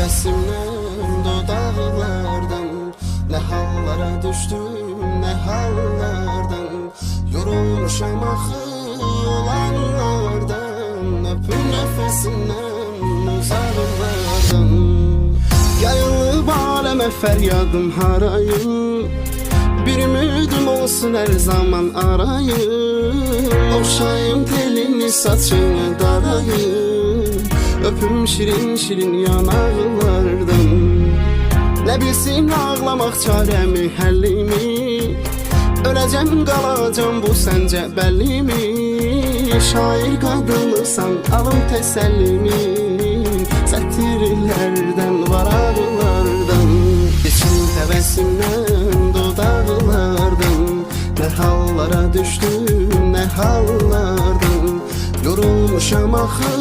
təbəssümdən dodaqlardan, nə hallara düşdüm, nə hallardan. Yorulmuşam axı olanlardan, öpür nəfəsindən uzaqlardan. Yayılıb aləmə fəryadım harayım, bir ümidim olsun hər zaman arayım. Oxşayım telini saçını darayım, öpüm şirin şirin yanaqlardan. Nə bilsin ağlamaq çarəmi, həllimi, öləcəm qalacam bu səncə bəllimi. Şair qadınısan alım təsəllimi, sətirlərdən varaqlardan. Geçim təbəssümdən dodaqlardan, nə hallara düşdüm, nə hallardan. Yorulmuşam axı